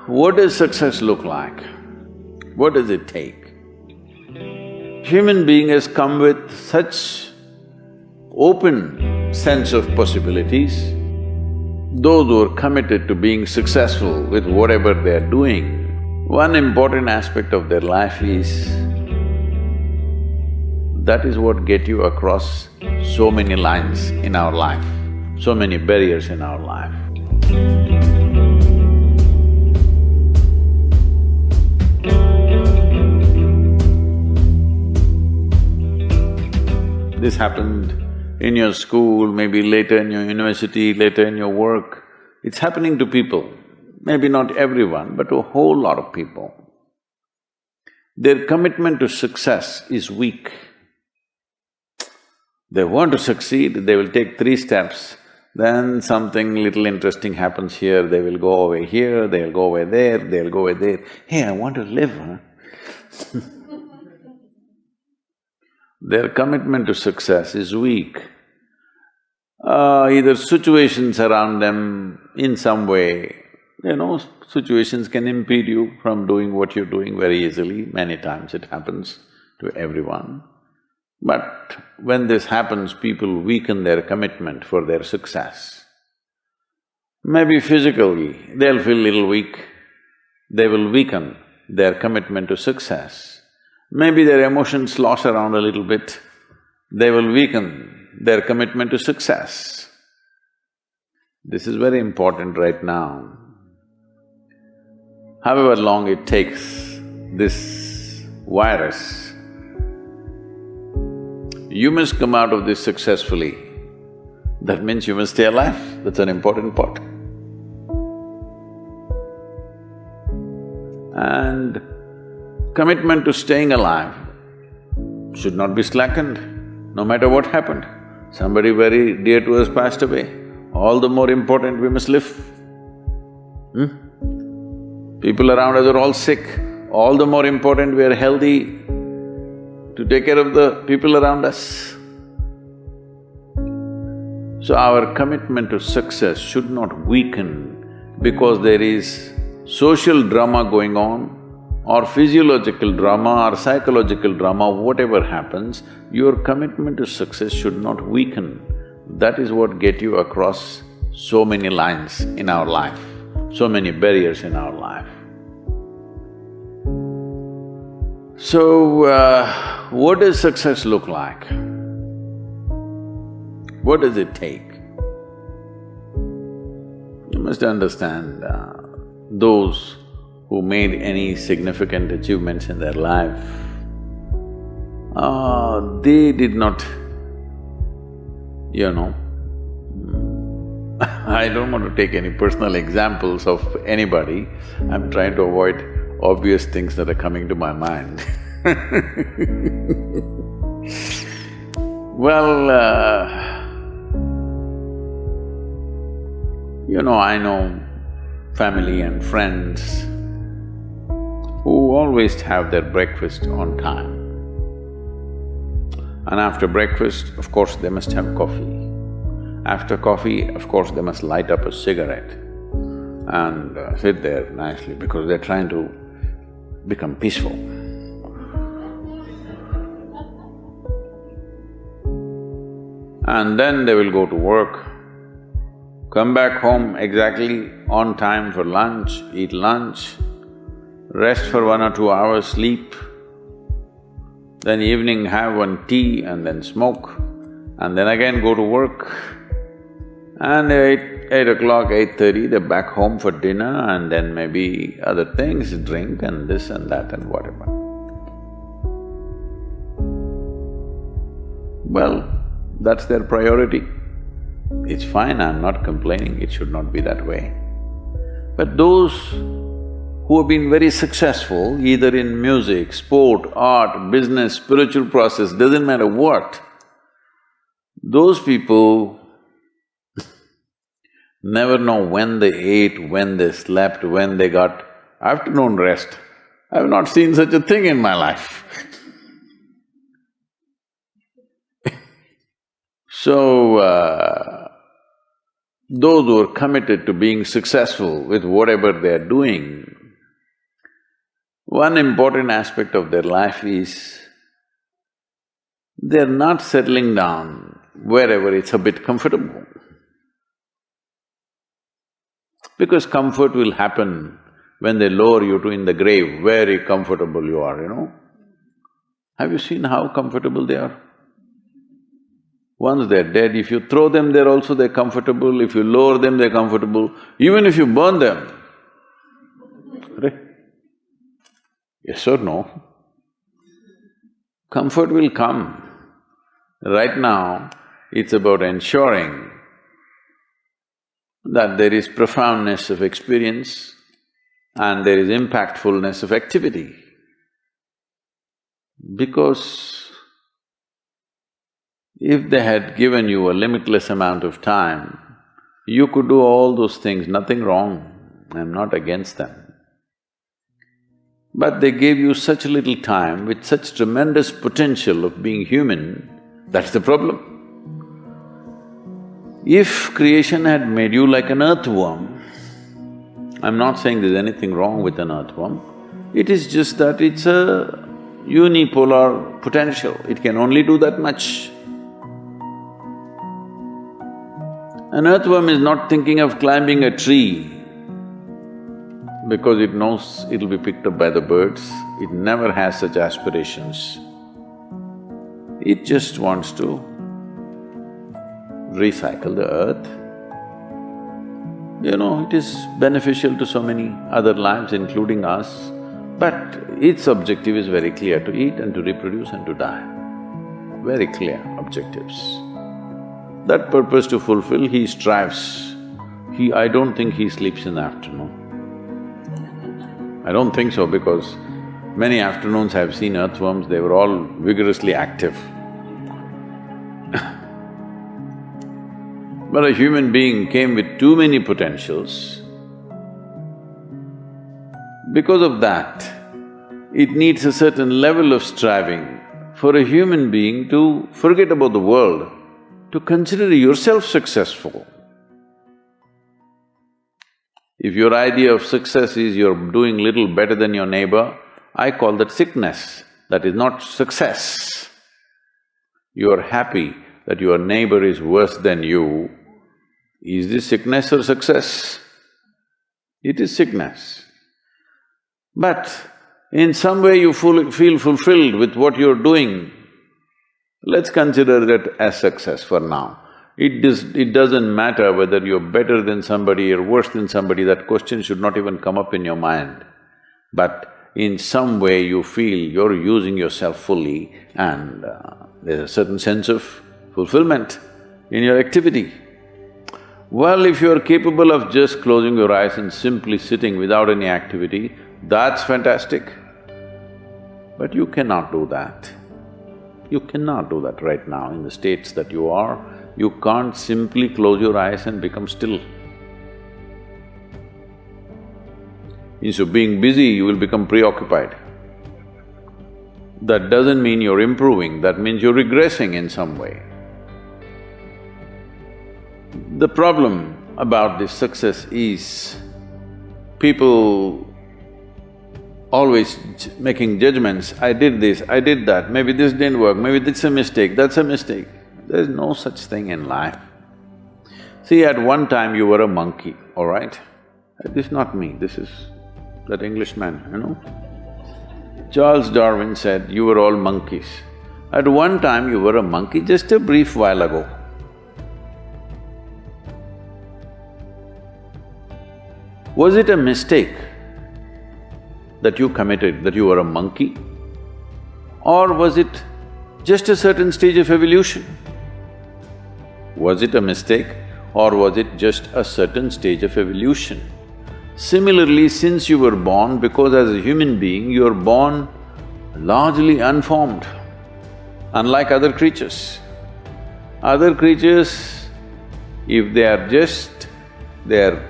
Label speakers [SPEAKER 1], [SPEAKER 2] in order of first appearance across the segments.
[SPEAKER 1] what does success look like? What does it take? Human being has come with such open sense of possibilities. Those who are committed to being successful with whatever they're doing, one important aspect of their life is that is what get you across so many lines in our life, so many barriers in our life. This happened in your school, maybe later in your university, later in your work. It's happening to people, maybe not everyone, but a whole lot of people. Their commitment to success is weak. They want to succeed, they will take 3 steps, then something little interesting happens here, they will go away here, they'll go away there, they'll go away there. Hey, I want to live, huh? Their commitment to success is weak. Either situations around them in some way, situations can impede you from doing what you're doing very easily. Many times it happens to everyone. But when this happens, people weaken their commitment for their success. Maybe physically, they'll feel little weak, they will weaken their commitment to success. Maybe their emotions slosh around a little bit, they will weaken their commitment to success. This is very important right now. However long it takes, this virus, you must come out of this successfully. That means you must stay alive, that's an important part. And commitment to staying alive should not be slackened, no matter what happened. Somebody very dear to us passed away, all the more important we must live. People around us are all sick, all the more important we are healthy to take care of the people around us. So our commitment to success should not weaken because there is social drama going on, or physiological drama or psychological drama, whatever happens, your commitment to success should not weaken. That is what get you across so many lines in our life, so many barriers in our life. So, what does success look like? What does it take? You must understand, those who made any significant achievements in their life, they did not, I don't want to take any personal examples of anybody, I'm trying to avoid obvious things that are coming to my mind. Well, I know family and friends who always have their breakfast on time. And after breakfast, of course, they must have coffee. After coffee, of course, they must light up a cigarette and sit there nicely because they're trying to become peaceful. And then they will go to work, come back home exactly on time for lunch, eat lunch, rest for 1 or 2 hours, sleep, then evening have one tea and then smoke, and then again go to work. And 8 o'clock, 8:30, they're back home for dinner and then maybe other things, drink and this and that and whatever. Well, that's their priority. It's fine, I'm not complaining, it should not be that way. But those who have been very successful, either in music, sport, art, business, spiritual process, doesn't matter what, those people never know when they ate, when they slept, when they got afternoon rest. I've not seen such a thing in my life. So, those who are committed to being successful with whatever they're doing, One important aspect of their life is they're not settling down wherever it's a bit comfortable. Because comfort will happen when they lower you to in the grave, very comfortable you are, you know. Have you seen how comfortable they are? Once they're dead, if you throw them there also they're comfortable, if you lower them they're comfortable, even if you burn them. Right? Yes or no? Comfort will come. Right now, it's about ensuring that there is profoundness of experience and there is impactfulness of activity. Because if they had given you a limitless amount of time, you could do all those things, nothing wrong, I'm not against them. But they gave you such little time with such tremendous potential of being human, that's the problem. If creation had made you like an earthworm, I'm not saying there's anything wrong with an earthworm, it is just that it's a unipolar potential, it can only do that much. An earthworm is not thinking of climbing a tree because it knows it'll be picked up by the birds, it never has such aspirations. It just wants to recycle the earth. You know, it is beneficial to so many other lives, including us, but its objective is very clear, to eat and to reproduce and to die. Very clear objectives. That purpose to fulfill, he strives. I don't think he sleeps in the afternoon. I don't think so because many afternoons I've seen earthworms, they were all vigorously active. But a human being came with too many potentials. Because of that, it needs a certain level of striving for a human being to forget about the world, to consider yourself successful. If your idea of success is you're doing little better than your neighbor, I call that sickness, that is not success. You're happy that your neighbor is worse than you. Is this sickness or success? It is sickness. But in some way you feel fulfilled with what you're doing, let's consider that as success for now. It doesn't matter whether you're better than somebody or worse than somebody, that question should not even come up in your mind. But in some way you feel you're using yourself fully and there's a certain sense of fulfillment in your activity. Well, if you're capable of just closing your eyes and simply sitting without any activity, that's fantastic. But you cannot do that. You cannot do that right now in the states that you are. You can't simply close your eyes and become still. Instead of being busy, you will become preoccupied. That doesn't mean you're improving, that means you're regressing in some way. The problem about this success is people always making judgments, I did this, I did that, maybe this didn't work, maybe this is a mistake, that's a mistake. There's no such thing in life. See, at one time you were a monkey, all right? This is not me, this is that Englishman, you know? Charles Darwin said, you were all monkeys. At one time you were a monkey, just a brief while ago. Was it a mistake that you committed, that you were a monkey? Or was it just a certain stage of evolution? Was it a mistake or was it just a certain stage of evolution? Similarly, since you were born, because as a human being, you're born largely unformed, unlike other creatures. Other creatures, if they are just… their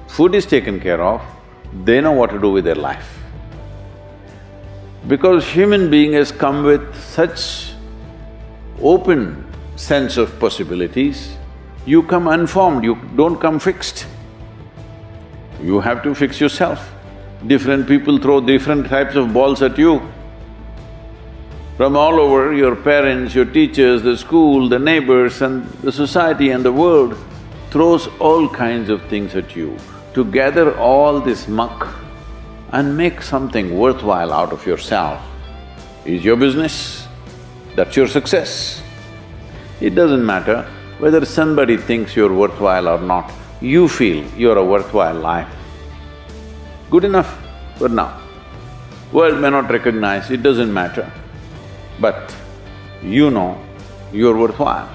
[SPEAKER 1] food is taken care of, they know what to do with their life. Because human being has come with such open sense of possibilities, you come unformed, you don't come fixed. You have to fix yourself. Different people throw different types of balls at you. From all over, your parents, your teachers, the school, the neighbors and the society and the world throws all kinds of things at you. To gather all this muck and make something worthwhile out of yourself is your business. That's your success. It doesn't matter whether somebody thinks you're worthwhile or not, you feel you're a worthwhile life. Good enough for now. World may not recognize, it doesn't matter, but you know you're worthwhile.